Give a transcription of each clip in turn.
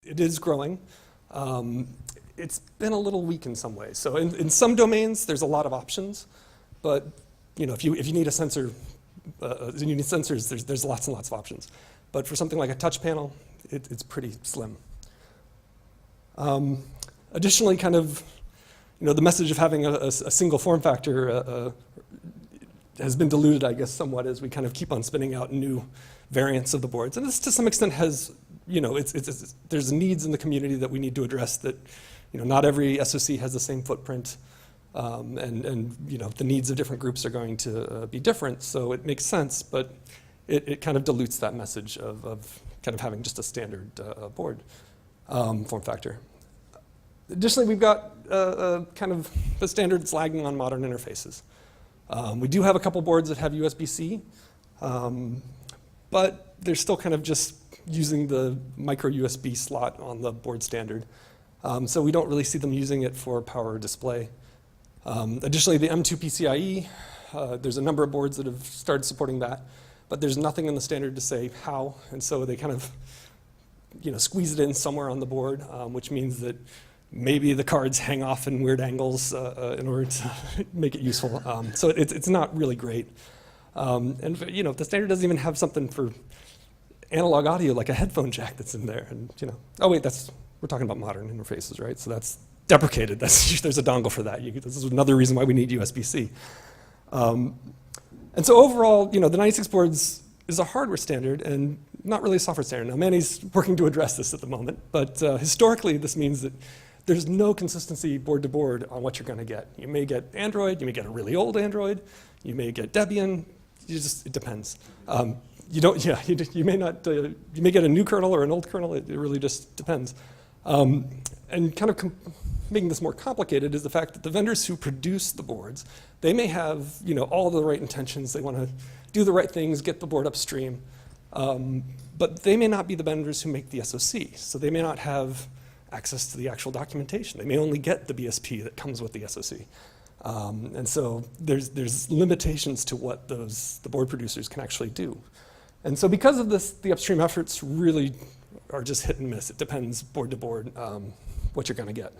It is growing. It's been a little weak in some ways. So in some domains, there's a lot of options, but if you need a sensor, you need sensors, there's lots and lots of options. But for something like a touch panel, it's pretty slim. Additionally, kind of, the message of having a single form factor has been diluted, I guess, somewhat as we kind of keep on spinning out new variants of the boards. And this, to some extent, has, there's needs in the community that we need to address that, not every SoC has the same footprint, and the needs of different groups are going to be different, so it makes sense, but it kind of dilutes that message of kind of having just a standard board form factor. Additionally, we've got kind of the standards lagging on modern interfaces. We do have a couple boards that have USB-C, but they're still kind of just using the micro USB slot on the board standard. So we don't really see them using it for power display. Additionally, the M2 PCIe, there's a number of boards that have started supporting that, but there's nothing in the standard to say how, and so they kind of squeeze it in somewhere on the board, which means that maybe the cards hang off in weird angles in order to make it useful. So it's not really great. And the standard doesn't even have something for analog audio, like a headphone jack that's in there. And oh wait, we're talking about modern interfaces, right? So that's deprecated. There's a dongle for that. This is another reason why we need USB-C. And so overall, the 96 boards is a hardware standard and not really a software standard. Now, Manny's working to address this at the moment, but historically, this means that there's no consistency board to board on what you're going to get. You may get Android, you may get a really old Android, you may get Debian. It depends. You may not. You may get a new kernel or an old kernel. It really just depends. And kind of making this more complicated is the fact that the vendors who produce the boards, they may have all the right intentions. They want to do the right things, get the board upstream, but they may not be the vendors who make the SoC. So they may not have access to the actual documentation. They may only get the BSP that comes with the SoC. And so there's limitations to what the board producers can actually do. And so because of this, the upstream efforts really are just hit and miss. It depends board to board what you're going to get.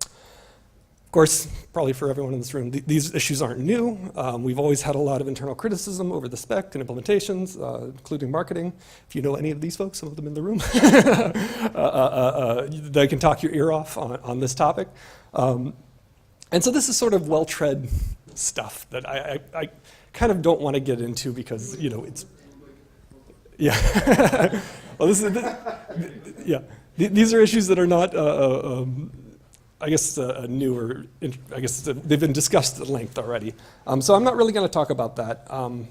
Of course, probably for everyone in this room, these issues aren't new. We've always had a lot of internal criticism over the spec and implementations, including marketing. If you know any of these folks, some of them in the room, they can talk your ear off on this topic. And so this is sort of well-tread stuff that I kind of don't want to get into because, it's, yeah. Well, yeah. These are issues that are not, I guess, new or, I guess they've been discussed at length already. So I'm not really going to talk about that. I'm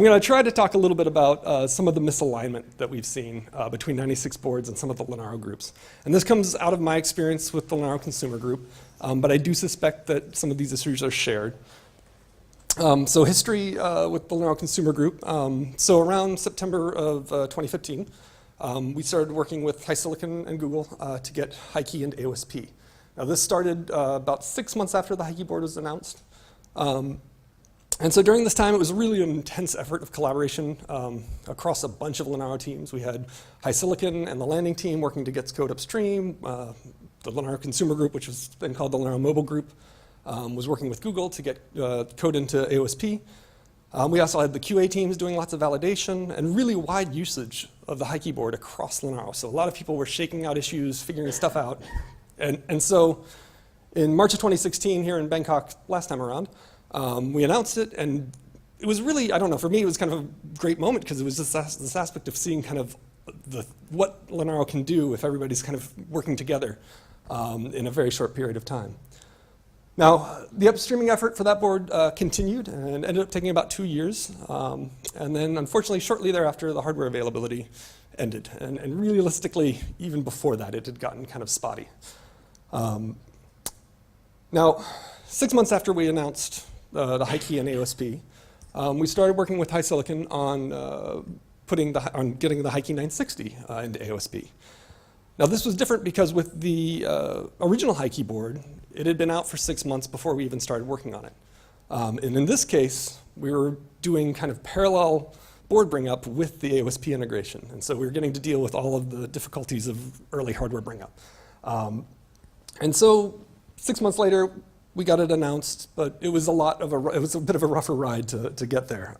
going to try to talk a little bit about some of the misalignment that we've seen between 96 boards and some of the Linaro groups. And this comes out of my experience with the Linaro consumer group, but I do suspect that some of these issues are shared. So history with the Linaro consumer group. So around September of 2015, we started working with HiSilicon and Google to get HiKey and AOSP. Now this started about 6 months after the HiKey board was announced. And so during this time, it was really an intense effort of collaboration across a bunch of Linaro teams. We had HiSilicon and the landing team working to get code upstream. The Linaro consumer group, which was then called the Linaro mobile group, was working with Google to get code into AOSP. We also had the QA teams doing lots of validation and really wide usage of the HiKey board across Linaro. So a lot of people were shaking out issues, figuring stuff out. And so in March of 2016 here in Bangkok last time around, we announced it, and it was really, I don't know, for me it was kind of a great moment because it was just this aspect of seeing kind of what Linaro can do if everybody's kind of working together in a very short period of time. Now, the upstreaming effort for that board continued and ended up taking about 2 years. And then, unfortunately, shortly thereafter, the hardware availability ended. And realistically, even before that, it had gotten kind of spotty. Now, 6 months after we announced the HiKey and AOSP, we started working with HiSilicon on getting the HiKey960 into AOSP. Now this was different because with the original HiKey board, it had been out for 6 months before we even started working on it. And in this case, we were doing kind of parallel board bring up with the AOSP integration. And so we were getting to deal with all of the difficulties of early hardware bring up. And so 6 months later, we got it announced, but it was a bit of a rougher ride to get there.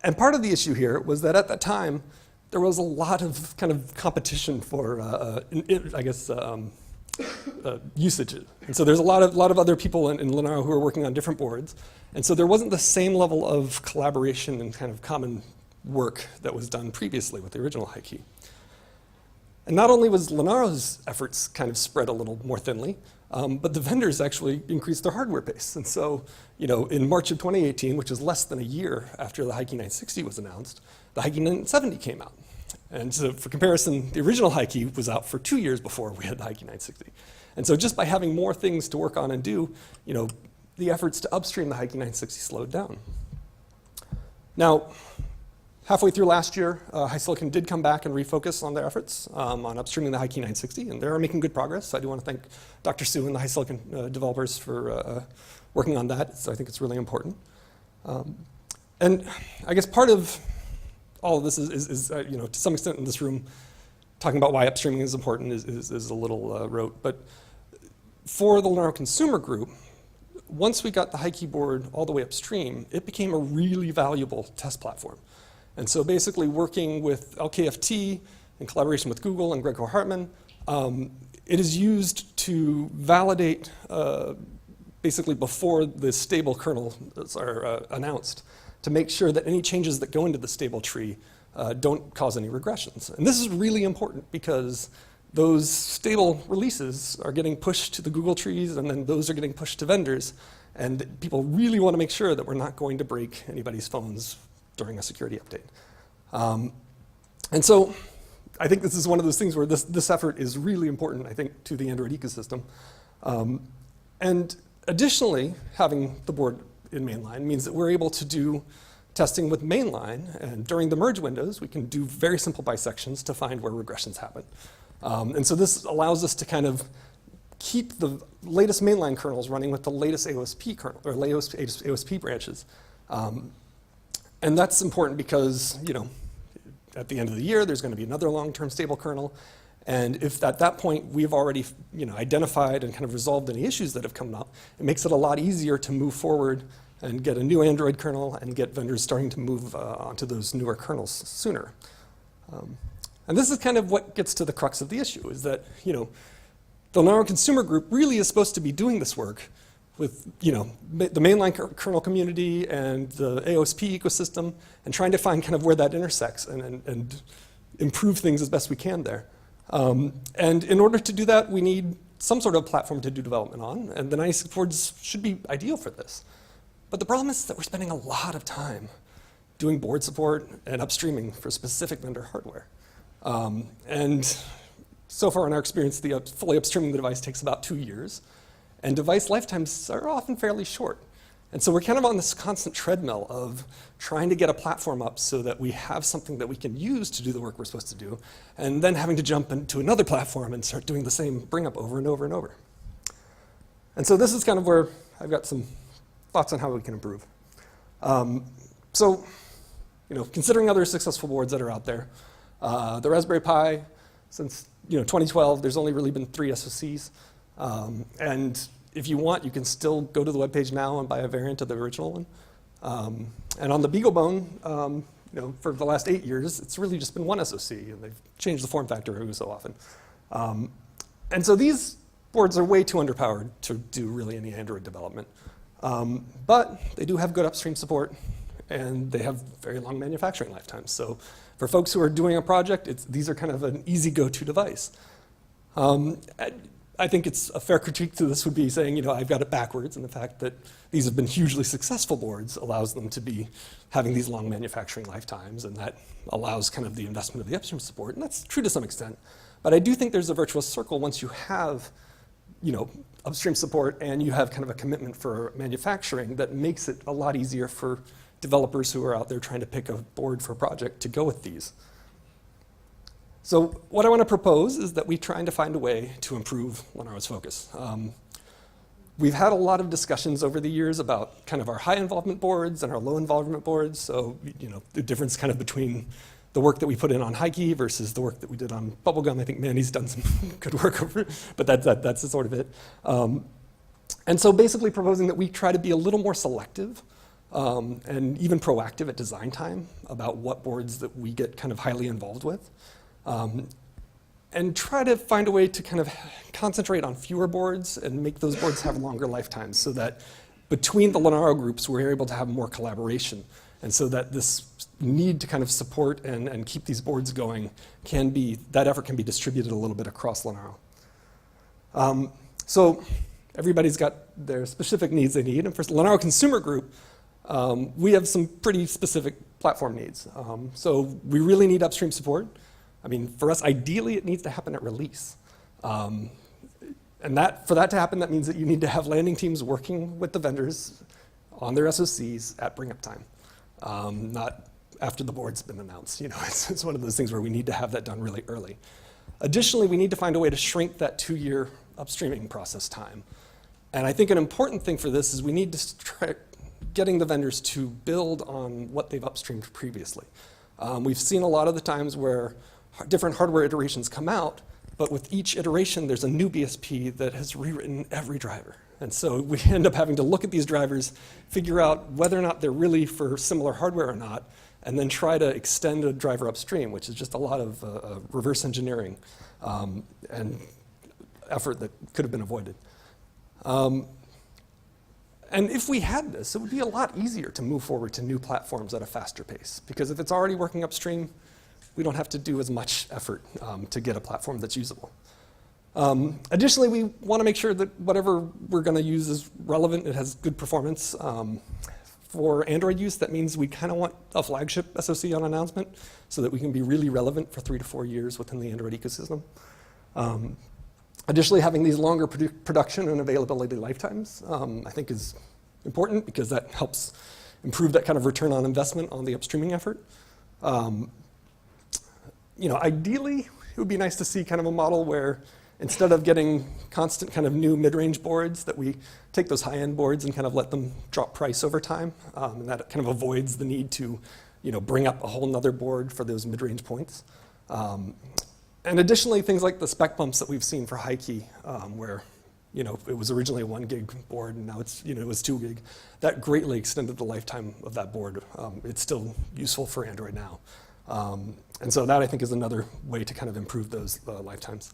And part of the issue here was that at that time, there was a lot of kind of competition for, usage. And so there's a lot of other people in Linaro who are working on different boards. And so there wasn't the same level of collaboration and kind of common work that was done previously with the original high key. And not only was Linaro's efforts kind of spread a little more thinly, but the vendors actually increased their hardware base. And so, in March of 2018, which is less than a year after the high key 960 was announced, the high key 970 came out. And so for comparison, the original high key was out for 2 years before we had the high key 960. And so just by having more things to work on and do, the efforts to upstream the high key 960 slowed down. Now, halfway through last year, HiSilicon did come back and refocus on their efforts on upstreaming the high key 960, and they're making good progress. So I do want to thank Dr. Su and the HiSilicon developers for working on that. So I think it's really important. And I guess part of all of this is to some extent in this room, talking about why upstreaming is important is a little rote. But for the Linaro consumer group, once we got the high keyboard all the way upstream, it became a really valuable test platform. And so basically working with LKFT in collaboration with Google and Greg Hartman, it is used to validate basically before the stable kernels are announced to make sure that any changes that go into the stable tree don't cause any regressions. And this is really important because those stable releases are getting pushed to the Google trees, and then those are getting pushed to vendors. And people really want to make sure that we're not going to break anybody's phones during a security update. And so I think this is one of those things where this effort is really important, I think, to the Android ecosystem. And additionally, having the board in mainline means that we're able to do testing with mainline, and during the merge windows, we can do very simple bisections to find where regressions happen. And so this allows us to kind of keep the latest mainline kernels running with the latest AOSP kernel, or latest AOSP branches. And that's important because, at the end of the year, there's going to be another long-term stable kernel. And if at that point we've already identified and kind of resolved any issues that have come up, it makes it a lot easier to move forward and get a new Android kernel and get vendors starting to move onto those newer kernels sooner. And this is kind of what gets to the crux of the issue, is that the Linaro consumer group really is supposed to be doing this work with the mainline kernel community and the AOSP ecosystem, and trying to find kind of where that intersects and improve things as best we can there. And in order to do that, we need some sort of platform to do development on, and the 96 boards should be ideal for this. But the problem is that we're spending a lot of time doing board support and upstreaming for specific vendor hardware. And so far in our experience, the fully upstreaming the device takes about 2 years, and device lifetimes are often fairly short. And so we're kind of on this constant treadmill of trying to get a platform up so that we have something that we can use to do the work we're supposed to do, and then having to jump into another platform and start doing the same bring up over and over and over. And so this is kind of where I've got some thoughts on how we can improve. So, considering other successful boards that are out there, the Raspberry Pi, since 2012, there's only really been 3 SoCs. And if you want, you can still go to the webpage now and buy a variant of the original one. And on the BeagleBone, for the last 8 years, it's really just been 1 SoC, and they've changed the form factor every so often. And so these boards are way too underpowered to do really any Android development. But they do have good upstream support, and they have very long manufacturing lifetimes. So for folks who are doing a project, these are kind of an easy go-to device. I think it's a fair critique to this would be saying, I've got it backwards, and the fact that these have been hugely successful boards allows them to be having these long manufacturing lifetimes, and that allows kind of the investment of the upstream support, and that's true to some extent. But I do think there's a virtuous circle once you have, upstream support and you have kind of a commitment for manufacturing that makes it a lot easier for developers who are out there trying to pick a board for a project to go with these. So what I want to propose is that we're trying to find a way to improve Linaro's focus. We've had a lot of discussions over the years about kind of our high involvement boards and our low involvement boards. So, the difference kind of between the work that we put in on Hikey versus the work that we did on Bubblegum. I think Manny's done some good work over it, but that's the sort of it. And so basically proposing that we try to be a little more selective and even proactive at design time about what boards that we get kind of highly involved with. And try to find a way to kind of concentrate on fewer boards and make those boards have longer lifetimes so that between the Linaro groups we're able to have more collaboration, and so that this need to kind of support and keep these boards going that effort can be distributed a little bit across Linaro. So everybody's got their specific needs they need, and for the Linaro consumer group, we have some pretty specific platform needs. So we really need upstream support. I mean, for us, ideally, it needs to happen at release. And for that to happen, that means that you need to have landing teams working with the vendors on their SOCs at bring up time, not after the board's been announced. It's one of those things where we need to have that done really early. Additionally, we need to find a way to shrink that 2-year upstreaming process time. And I think an important thing for this is we need to try getting the vendors to build on what they've upstreamed previously. We've seen a lot of the times where different hardware iterations come out, but with each iteration, there's a new BSP that has rewritten every driver. And so we end up having to look at these drivers, figure out whether or not they're really for similar hardware or not, and then try to extend a driver upstream, which is just a lot of reverse engineering and effort that could have been avoided. And if we had this, it would be a lot easier to move forward to new platforms at a faster pace, because if it's already working upstream, we don't have to do as much effort to get a platform that's usable. Additionally, we want to make sure that whatever we're going to use is relevant, it has good performance. For Android use, that means we kind of want a flagship SoC on announcement so that we can be really relevant for 3 to 4 years within the Android ecosystem. Additionally, having these longer production and availability lifetimes, I think is important because that helps improve that kind of return on investment on the upstreaming effort. Ideally, it would be nice to see kind of a model where instead of getting constant kind of new mid-range boards, that we take those high-end boards and kind of let them drop price over time. And that kind of avoids the need to bring up a whole nother board for those mid-range points. And additionally, things like the spec bumps that we've seen for Hikey, where it was originally a 1 gig board and now it was 2 gig. That greatly extended the lifetime of that board. It's still useful for Android now. And so that, I think, is another way to kind of improve those lifetimes.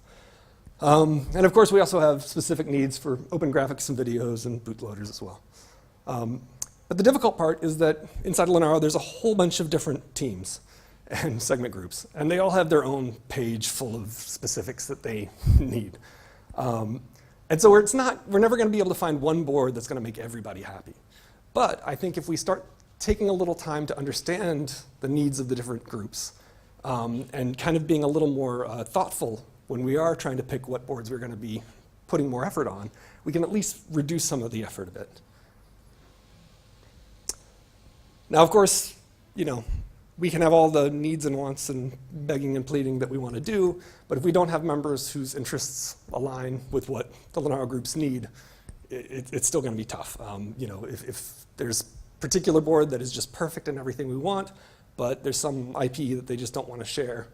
And of course, we also have specific needs for open graphics and videos and bootloaders as well. But the difficult part is that inside Linaro, there's a whole bunch of different teams and segment groups, and they all have their own page full of specifics that they need. And so we're never going to be able to find one board that's going to make everybody happy. But I think if we start taking a little time to understand the needs of the different groups and kind of being a little more thoughtful when we are trying to pick what boards we're going to be putting more effort on, we can at least reduce some of the effort a bit. Now, of course, we can have all the needs and wants and begging and pleading that we want to do, but if we don't have members whose interests align with what the Linaro groups need, it's still going to be tough. If there's a particular board that is just perfect in everything we want, but there's some IP that they just don't want to share,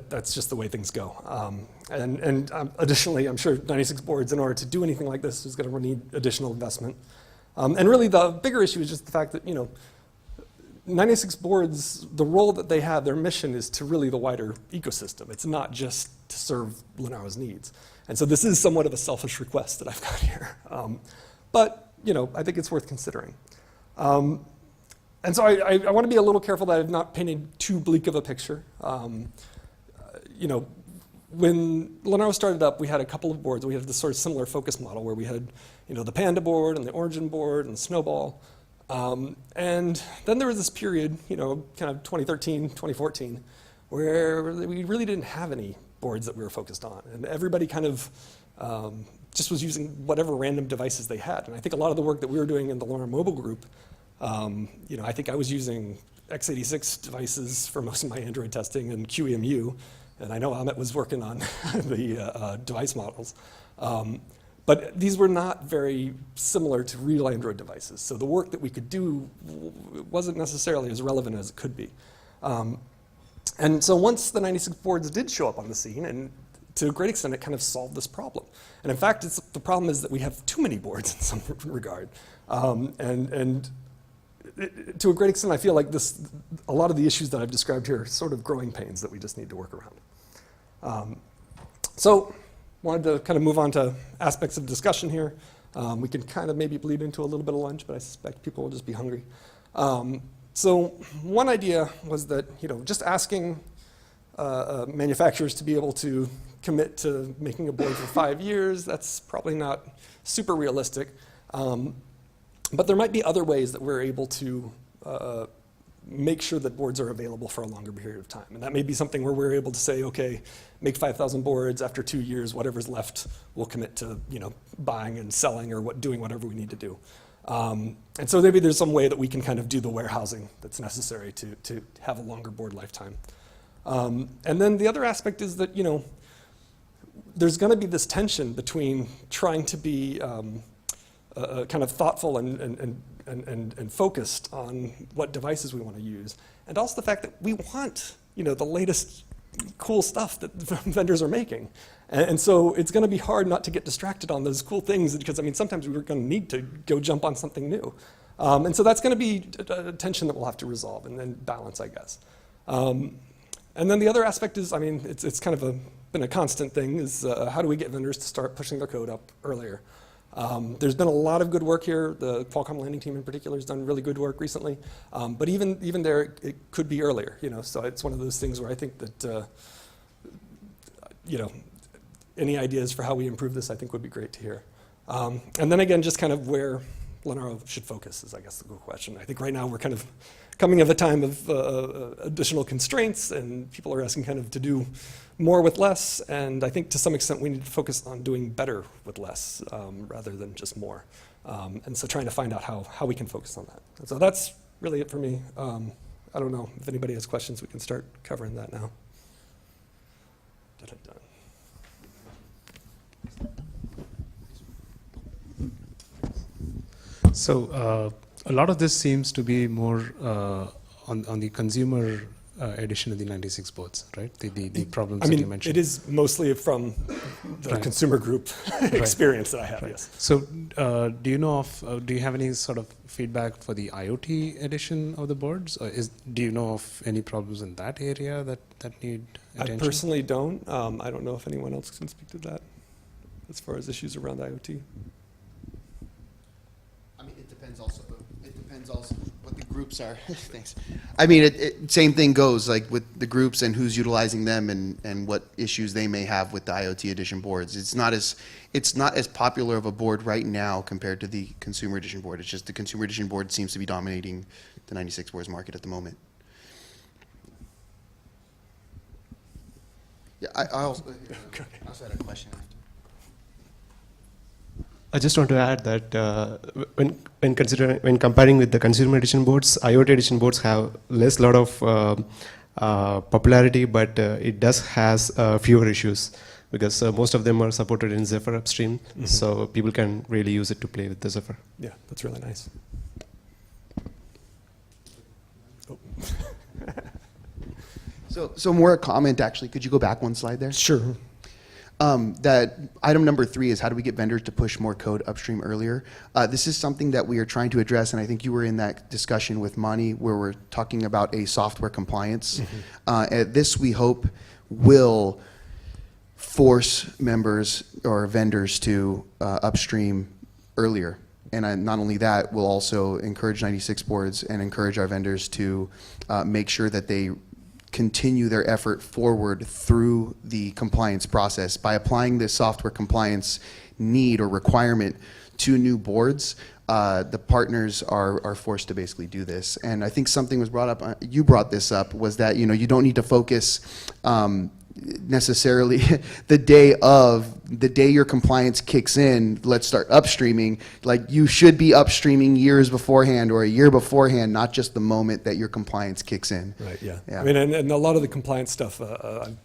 that's just the way things go. Additionally, I'm sure 96 boards, in order to do anything like this, is going to need additional investment. And really, the bigger issue is just the fact that 96 boards, the role that they have, their mission is to really the wider ecosystem. It's not just to serve Linaro's needs. And so this is somewhat of a selfish request that I've got here. But I think it's worth considering. And so I want to be a little careful that I've not painted too bleak of a picture. When Linaro started up, we had a couple of boards. We had this sort of similar focus model where we had the Panda board and the Origin board and the Snowball. And then there was this period, kind of 2013, 2014, where we really didn't have any boards that we were focused on. And everybody kind of just was using whatever random devices they had. And I think a lot of the work that we were doing in the Linaro mobile group, I think I was using x86 devices for most of my Android testing and QEMU, and I know Amit was working on the device models. But these were not very similar to real Android devices. So the work that we could do wasn't necessarily as relevant as it could be. And so once the 96 boards did show up on the scene, and to a great extent, it kind of solved this problem. And in fact, the problem is that we have too many boards in some regard. To a great extent, I feel like a lot of the issues that I've described here are sort of growing pains that we just need to work around. So wanted to kind of move on to aspects of discussion here. We can kind of maybe bleed into a little bit of lunch, but I suspect people will just be hungry. So one idea was that, just asking manufacturers to be able to commit to making a board for 5 years, that's probably not super realistic. But there might be other ways that we're able to make sure that boards are available for a longer period of time. And that may be something where we're able to say, okay, make 5,000 boards, after 2 years, whatever's left, we'll commit to buying and selling or doing whatever we need to do. And so maybe there's some way that we can kind of do the warehousing that's necessary to have a longer board lifetime. And then the other aspect is that, there's going to be this tension between trying to be kind of thoughtful and focused on what devices we want to use, and also the fact that we want, the latest cool stuff that vendors are making. And so it's going to be hard not to get distracted on those cool things, because sometimes we're going to need to go jump on something new. And so that's going to be a tension that we'll have to resolve and then balance, I guess. And then the other aspect is, it's kind of been a constant thing, is how do we get vendors to start pushing their code up earlier? There's been a lot of good work here. The Qualcomm landing team in particular has done really good work recently. But even there, it could be earlier. So it's one of those things where I think that any ideas for how we improve this, I think, would be great to hear. And then again, just kind of where Linaro should focus is, I guess, the good question. I think right now we're kind of coming of a time of additional constraints, and people are asking kind of to do more with less, and I think to some extent we need to focus on doing better with less rather than just more. And so trying to find out how we can focus on that. And so that's really it for me. I don't know if anybody has questions, we can start covering that now. So a lot of this seems to be more on the consumer edition of the 96 boards, right? The problems that you mentioned. It is mostly from the consumer group experience that I have, yes. So do you have any sort of feedback for the IoT edition of the boards? Or do you know of any problems in that area that need attention? I personally don't. I don't know if anyone else can speak to that as far as issues around IoT. It depends also what the groups are. Thanks. Same thing goes like with the groups and who's utilizing them and what issues they may have with the IoT edition boards. It's not as popular of a board right now compared to the consumer edition board. It's just the consumer edition board seems to be dominating the 96 boards market at the moment. Yeah, I also had a question after. I just want to add that when comparing with the consumer edition boards, IoT edition boards have less lot of popularity, but it does has fewer issues because most of them are supported in Zephyr upstream, so people can really use it to play with the Zephyr. Yeah, that's really nice. Oh. So more a comment actually. Could you go back one slide there? Sure. That item number 3 is how do we get vendors to push more code upstream earlier? This is something that we are trying to address, and I think you were in that discussion with Mani where we're talking about a software compliance. This, we hope, will force members or vendors to upstream earlier. And not only that, we'll also encourage 96 boards and encourage our vendors to make sure that they continue their effort forward through the compliance process. By applying this software compliance need or requirement to new boards, the partners are forced to basically do this. And I think something was brought up, you brought this up, was that you don't need to focus necessarily the day your compliance kicks in, let's start upstreaming. Like, you should be upstreaming years beforehand or a year beforehand, not just the moment that your compliance kicks in. Right, yeah. Yeah. And a lot of the compliance stuff, I've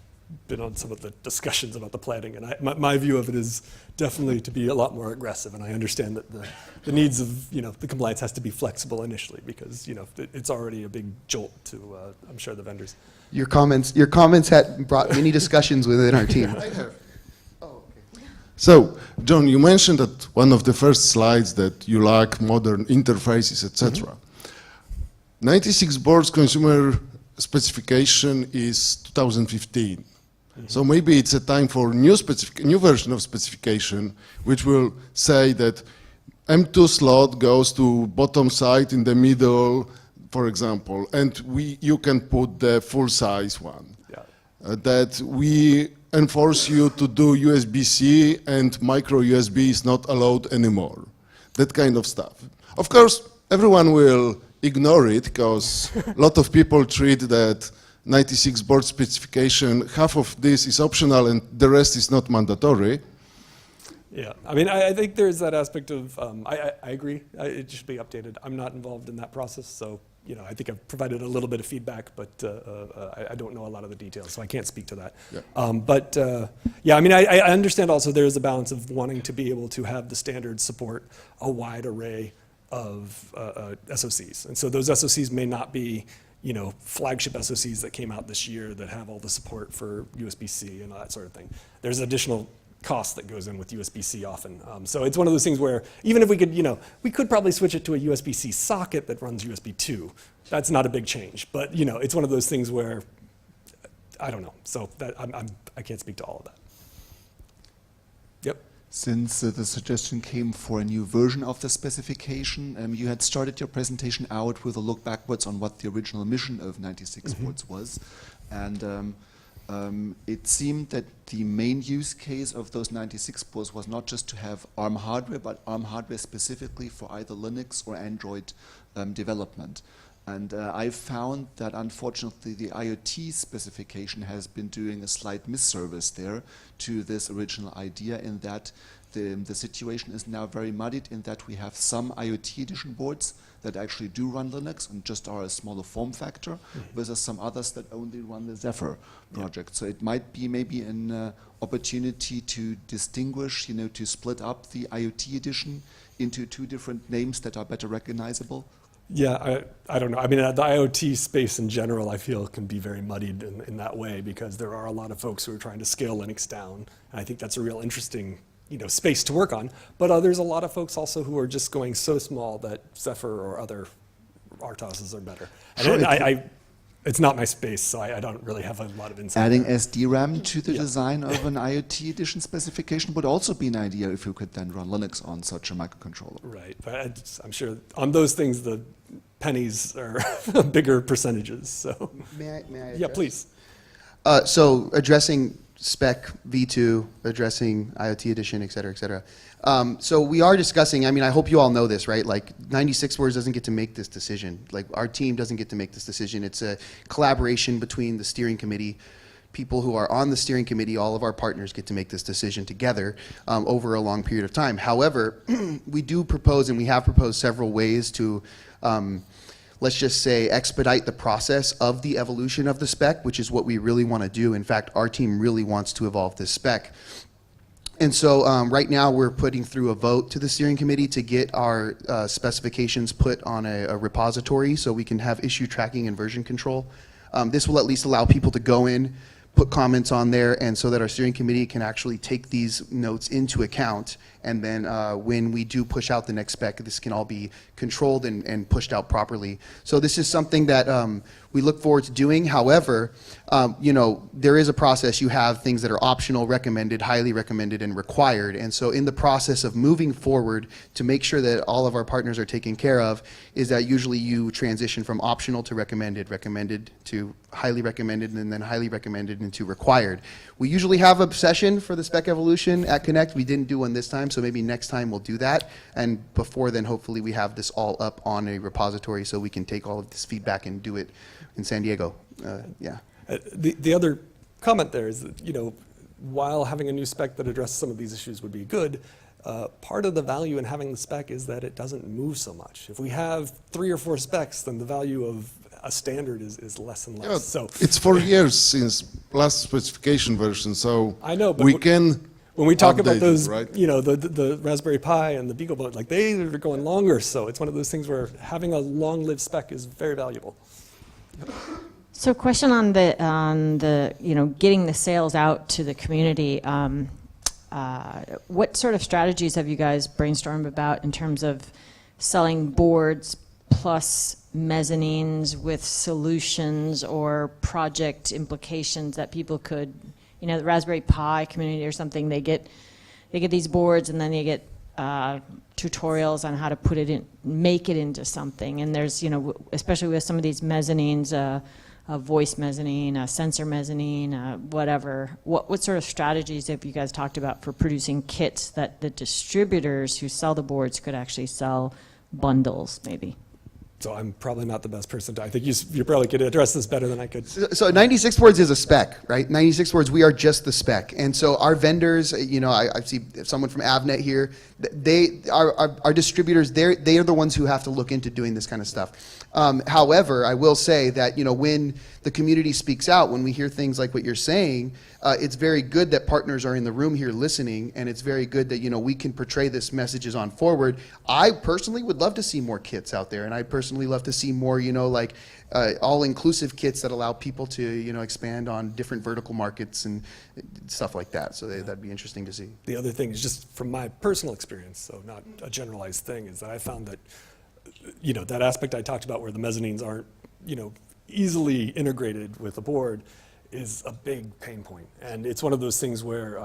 been on some of the discussions about the planning, and my view of it is definitely to be a lot more aggressive, and I understand that the needs of, the compliance has to be flexible initially, because, it's already a big jolt to, I'm sure, the vendors. Your comments had brought many discussions within our team. I have. So, John, you mentioned at one of the first slides that you like modern interfaces, etc. 96 board's consumer specification is 2015. So maybe it's a time for new version of specification, which will say that M2 slot goes to bottom side in the middle, for example, and you can put the full size one. Yeah. That we enforce you to do USB-C and micro USB is not allowed anymore. That kind of stuff. Of course, everyone will ignore it because a lot of people treat that 96 board specification, half of this is optional and the rest is not mandatory. Yeah, I mean, I think there's that aspect of, I agree, it should be updated. I'm not involved in that process, so, I think I've provided a little bit of feedback, but I don't know a lot of the details, so I can't speak to that. Yeah. Yeah, I mean, I understand also there is a balance of wanting to be able to have the standards support a wide array of SoCs. And so those SoCs may not be, flagship SoCs that came out this year that have all the support for USB-C and all that sort of thing. There's additional cost that goes in with USB-C often. So it's one of those things where even if we could, we could probably switch it to a USB-C socket that runs USB 2. That's not a big change, but it's one of those things where, I don't know. So that I can't speak to all of that. Yep. Since the suggestion came for a new version of the specification, you had started your presentation out with a look backwards on what the original mission of 96 boards was. And it seemed that the main use case of those 96 boards was not just to have ARM hardware, but ARM hardware specifically for either Linux or Android development. And I found that unfortunately the IoT specification has been doing a slight misservice there to this original idea, in that the situation is now very muddied, in that we have some IoT edition boards that actually do run Linux and just are a smaller form factor, versus some others that only run the Zephyr project. So it might be maybe an opportunity to distinguish, to split up the IoT edition into two different names that are better recognizable. Yeah, I don't know. I mean, the IoT space in general, I feel, can be very muddied in that way, because there are a lot of folks who are trying to scale Linux down. And I think that's a real interesting, space to work on. But there's a lot of folks also who are just going so small that Zephyr or other RTOSs are better. And it's not my space, so I don't really have a lot of insight. Adding there. SDRAM to the design of an IoT edition specification would also be an idea if you could then run Linux on such a microcontroller. Right, but I'm sure on those things the pennies are bigger percentages. So May I yeah, address? please. So addressing spec V2, addressing IoT edition, et cetera, et cetera. So we are discussing, I hope you all know this, right? Like 96 Words doesn't get to make this decision. Like our team doesn't get to make this decision. It's a collaboration between the steering committee, people who are on the steering committee, all of our partners get to make this decision together over a long period of time. However, we do propose, and we have proposed several ways to let's just say expedite the process of the evolution of the spec, which is what we really want to do. In fact, our team really wants to evolve this spec. And so right now we're putting through a vote to the steering committee to get our specifications put on a repository so we can have issue tracking and version control. This will at least allow people to go in, put comments on there, and so that our steering committee can actually take these notes into account. And then when we do push out the next spec, this can all be controlled and pushed out properly. So this is something that we look forward to doing. However, there is a process. You have things that are optional, recommended, highly recommended, and required. And so in the process of moving forward to make sure that all of our partners are taken care of, is that usually you transition from optional to recommended, recommended to highly recommended, and then highly recommended into required. We usually have a session for the spec evolution at Connect. We didn't do one this time, so maybe next time we'll do that. And before then, hopefully we have this all up on a repository so we can take all of this feedback and do it in San Diego. Yeah. The other comment there is that, while having a new spec that addresses some of these issues would be good, part of the value in having the spec is that it doesn't move so much. If we have 3 or 4 specs, then the value of a standard is less and less. Yeah, So it's 4 years since last specification version, so I know, but we can when we talk about update it, those, right? you know, the Raspberry Pi and the BeagleBone, like they are going longer. So it's one of those things where having a long-lived spec is very valuable. So, question on the you know, getting the sales out to the community. What sort of strategies have you guys brainstormed about in terms of selling boards plus mezzanines with solutions or project implications that people could, you know, the Raspberry Pi community or something, they get these boards and then they get tutorials on how to put it in, make it into something. And there's, you know, especially with some of these mezzanines, a voice mezzanine, a sensor mezzanine, whatever. What sort of strategies have you guys talked about for producing kits that the distributors who sell the boards could actually sell bundles, maybe? So I'm probably not the best person to, I think you probably could address this better than I could. So 96 boards is a spec, right? 96 boards, we are just the spec. And so our vendors, you know, I see someone from Avnet here, our distributors, they are the ones who have to look into doing this kind of stuff. However, I will say that, you know, when the community speaks out, when we hear things like what you're saying, it's very good that partners are in the room here listening, and it's very good that, you know, we can portray this messages on forward. I personally would love to see more kits out there, and I personally love to see more, you know, like all-inclusive kits that allow people to, you know, expand on different vertical markets and stuff like that. So that'd be interesting to see. The other thing is just from my personal experience, so not a generalized thing, is that I found that, you know, that aspect I talked about where the mezzanines aren't, you know, easily integrated with a board is a big pain point. And it's one of those things where,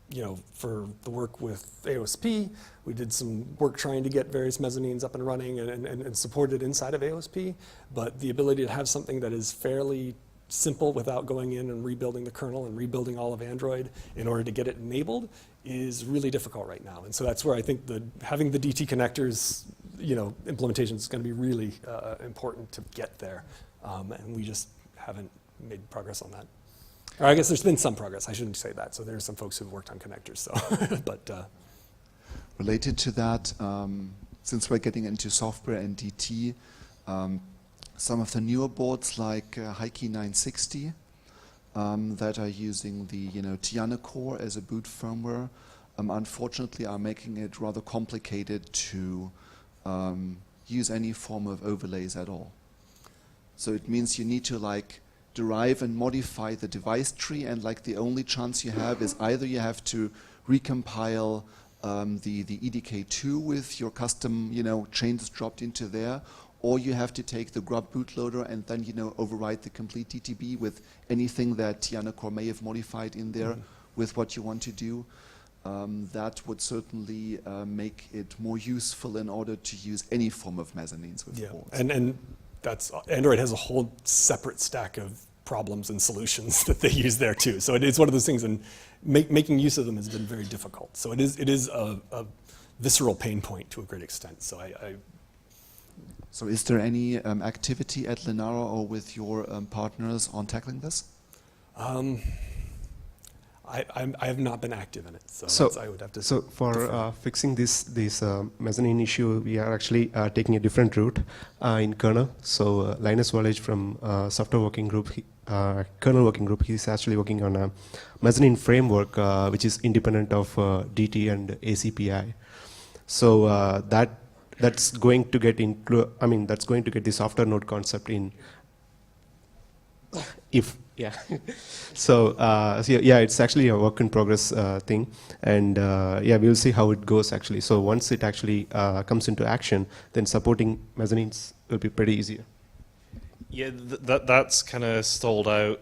you know, for the work with AOSP, we did some work trying to get various mezzanines up and running and supported inside of AOSP. But the ability to have something that is fairly simple without going in and rebuilding the kernel and rebuilding all of Android in order to get it enabled is really difficult right now. And so that's where I think having the DT connectors, you know, implementation is going to be really important to get there. And we just haven't made progress on that. Or I guess there's been some progress. I shouldn't say that. So there's some folks who've worked on connectors. So, but related to that, since we're getting into software and DT, some of the newer boards like BKK19-417 that are using the, you know, Tiana core as a boot firmware, unfortunately are making it rather complicated to use any form of overlays at all. So it means you need to like derive and modify the device tree, and like the only chance you have is either you have to recompile the EDK2 with your custom, you know, chains dropped into there, or you have to take the grub bootloader and then, you know, override the complete DTB with anything that Tiana Core may have modified in there with what you want to do. That would certainly make it more useful in order to use any form of mezzanines with boards. And that's, Android has a whole separate stack of problems and solutions that they use there too. So it's one of those things, and making use of them has been very difficult. So it is a visceral pain point to a great extent. So So is there any activity at Linaro or with your partners on tackling this? I have not been active in it, so I would have to. So for fixing this mezzanine issue, we are actually taking a different route in Kernel. So Linus Wallach from Software Working Group, Kernel Working Group, he's actually working on a mezzanine framework which is independent of DT and ACPI. So that's going to get that's going to get the software node concept in. So yeah, it's actually a work in progress thing, and yeah, we'll see how it goes actually. So once it actually comes into action, then supporting mezzanines will be pretty easier. Yeah, that's kind of stalled out,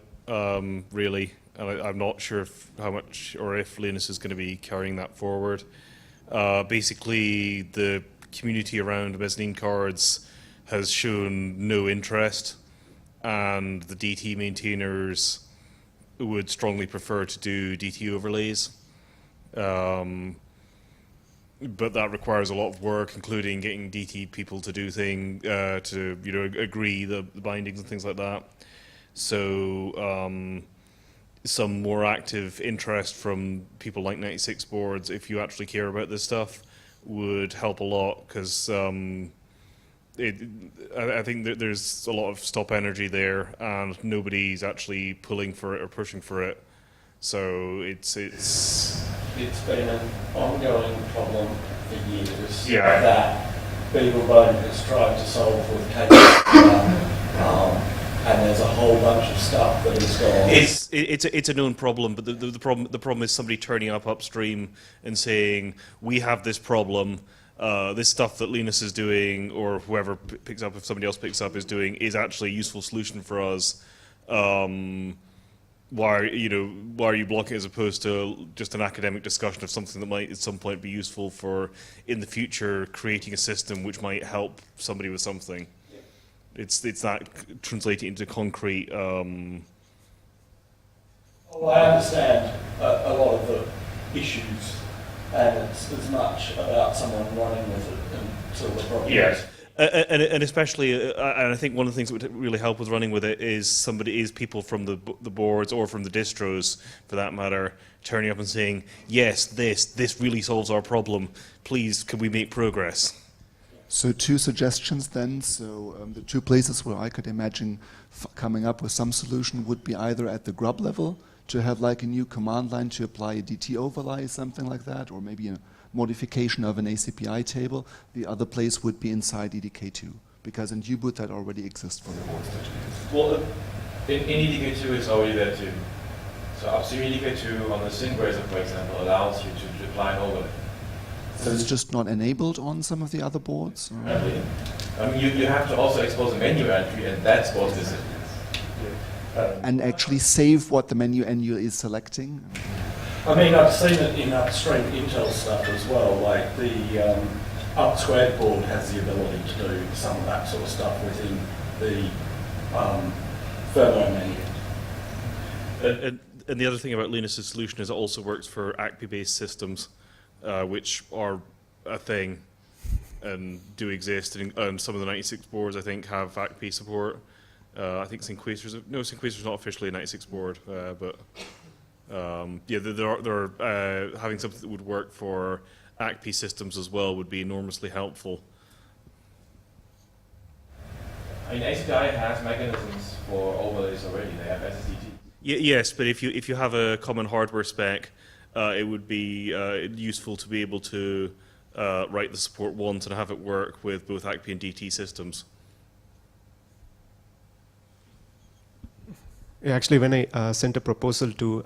really. I'm not sure how much or if Linus is going to be carrying that forward. Basically, the community around mezzanine cards has shown no interest, and the DT maintainers would strongly prefer to do DT overlays. But that requires a lot of work, including getting DT people to do things, to agree the bindings and things like that. So some more active interest from people like 96 boards, if you actually care about this stuff, would help a lot, because I think that there's a lot of stop energy there, and nobody's actually pulling for it or pushing for it. So it's been an ongoing problem for years Yeah. that Beaglebone has tried to solve with cable, and there's a whole bunch of stuff that has gone. it's a known problem, but the problem is somebody turning up upstream and saying, we have this problem. This stuff that Linus is doing, or whoever picks up, if somebody else picks up, is doing, is actually a useful solution for us. Why are you blocking it, as opposed to just an academic discussion of something that might at some point be useful for, in the future, creating a system which might help somebody with something. It's not translating into concrete. Well, I understand a lot of the issues, and it's as much about someone running with it until the problem is. And especially, and I think one of the things that would really help with running with it is people from the boards, or from the distros, for that matter, turning up and saying, yes, this really solves our problem. Please, can we make progress? So 2 suggestions then. So the 2 places where I could imagine coming up with some solution would be either at the grub level, to have like a new command line to apply a DT overlay, something like that, or maybe a modification of an ACPI table. The other place would be inside EDK2, because in U-boot that already exists for the boards. Well, in EDK2 it's already there too. So upstream EDK2 on the SyncRaiser, for example, allows you to apply an overlay. So it's just not enabled on some of the other boards? Or? I mean, you have to also expose a menu entry, and that's what this is. And actually save what the menu is selecting? I mean, I've seen it in upstream Intel stuff as well, like the up squared board has the ability to do some of that sort of stuff within the firmware menu. And the other thing about Linus's solution is it also works for ACPI-based systems, which are a thing and do exist. And some of the 96 boards, I think, have ACPI support. I think Synquacer's not officially a 96 board, but having something that would work for ACPI systems as well would be enormously helpful. I mean, ACPI has mechanisms for overlays already. They have SSDT. Yes, but if you have a common hardware spec, it would be useful to be able to write the support once and have it work with both ACPI and DT systems. Actually, when I sent a proposal to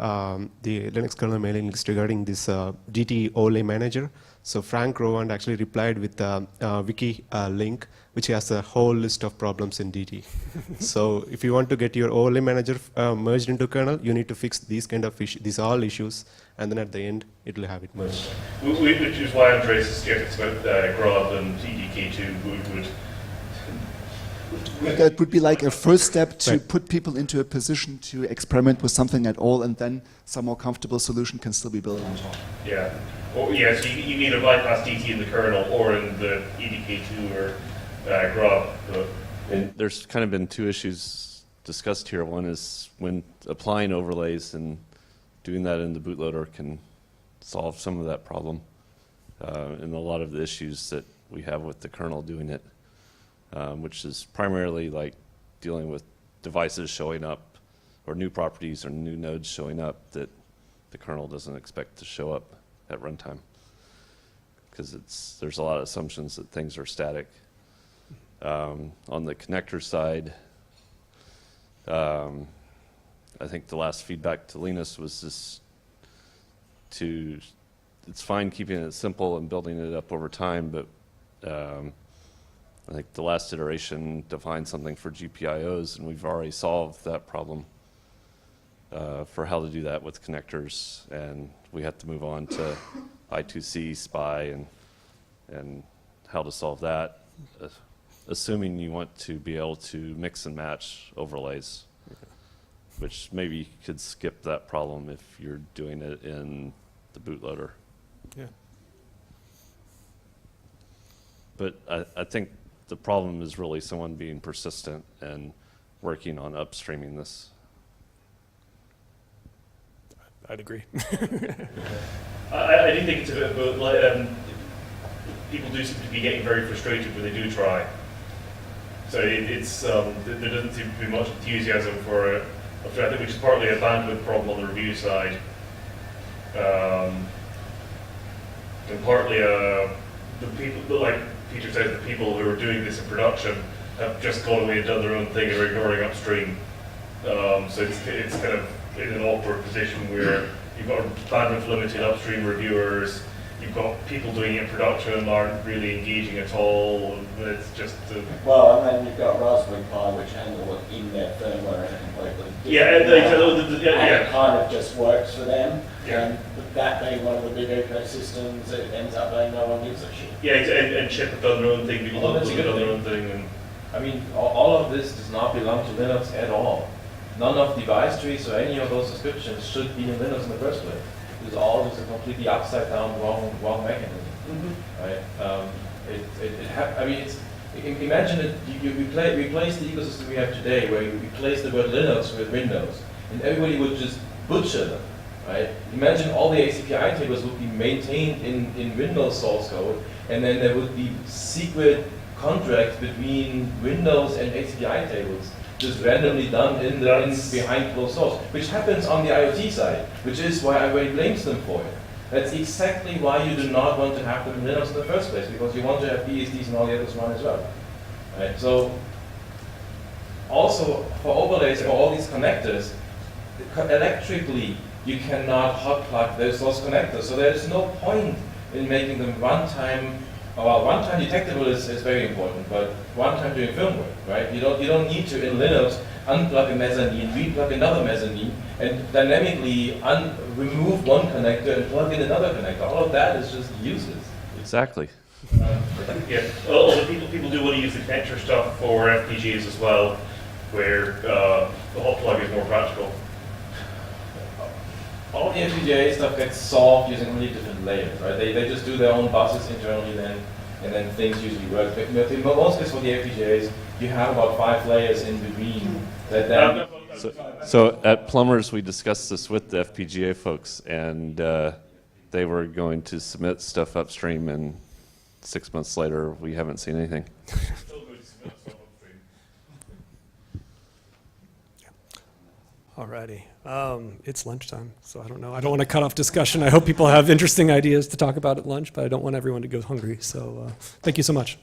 the Linux kernel mailing list regarding this DT overlay manager, so Frank Rowand actually replied with a wiki link which has a whole list of problems in DT. So if you want to get your overlay manager merged into kernel, you need to fix these kind of issues, these all issues, and then at the end it will have it merged. Which is why Andreas is skeptical about Grub and EDK2 would. That would be like a first step to Right. put people into a position to experiment with something at all, and then some more comfortable solution can still be built on top. Yeah. Or yes, you need a bypass DT in the kernel or in the EDK2 or Grub. And there's kind of been 2 issues discussed here. One is when applying overlays and doing that in the bootloader can solve some of that problem, and a lot of the issues that we have with the kernel doing it. Which is primarily like dealing with devices showing up, or new properties or new nodes showing up that the kernel doesn't expect to show up at runtime, because there's a lot of assumptions that things are static. On the connector side, I think the last feedback to Linus was just it's fine keeping it simple and building it up over time, but I think the last iteration defined something for GPIOs, and we've already solved that problem for how to do that with connectors, and we have to move on to I2C, SPI, and how to solve that, assuming you want to be able to mix and match overlays, which maybe you could skip that problem if you're doing it in the bootloader. Yeah. But I think the problem is really someone being persistent and working on upstreaming this. I'd agree. I do think it's a bit of both. People do seem to be getting very frustrated when they do try. So there doesn't seem to be much enthusiasm for it, I think, which is partly a bandwidth problem on the review side, and partly the people, like Peter said, the people who are doing this in production have just gone away and done their own thing and are ignoring upstream. So it's kind of in an awkward position where you've got bandwidth limited upstream reviewers, you've got people doing it in production and aren't really engaging at all. It's just well, and then you've got Raspberry Pi, which handle it in their firmware in a completely yeah, and it kind of just works for them. Yeah. And that being one of the big ecosystems, it ends up being no one gives a shit. yeah, and Chip have done their own thing, people have done their own thing, and I mean, all of this does not belong to Linux at all. None of device trees or any of those descriptions should be in Linux in the first place. It's all just a completely upside down wrong mechanism, right? I mean, imagine that you replace the ecosystem we have today, where you replace the word Linux with Windows, and everybody would just butcher them, right? Imagine all the ACPI tables would be maintained in Windows source code, and then there would be secret contracts between Windows and ACPI tables, just randomly done behind closed source, which happens on the IoT side, which is why everybody blames them for it. That's exactly why you do not want to have them in Linux in the first place, because you want to have BSDs and all the others run as well. Right? So, also for overlays for all these connectors, electrically you cannot hot plug those connectors. So there is no point in making them runtime. Well, runtime detectable is very important, but runtime doing firmware, right? You don't need to in Linux unplug a mezzanine, replug another mezzanine, and dynamically remove one connector and plug in another connector. All of that is just useless. Exactly. yeah. Also, people do want to use the connector stuff for FPGAs as well, where the hot plug is more practical. All the FPGA stuff gets solved using really different layers, right? They just do their own buses internally then, and then things usually work. But in most cases for the FPGAs, you have about 5 layers in between that then... So at Plumbers, we discussed this with the FPGA folks, and they were going to submit stuff upstream, and 6 months later, we haven't seen anything. Alrighty. It's lunchtime, so I don't know. I don't want to cut off discussion. I hope people have interesting ideas to talk about at lunch, but I don't want everyone to go hungry. So thank you so much.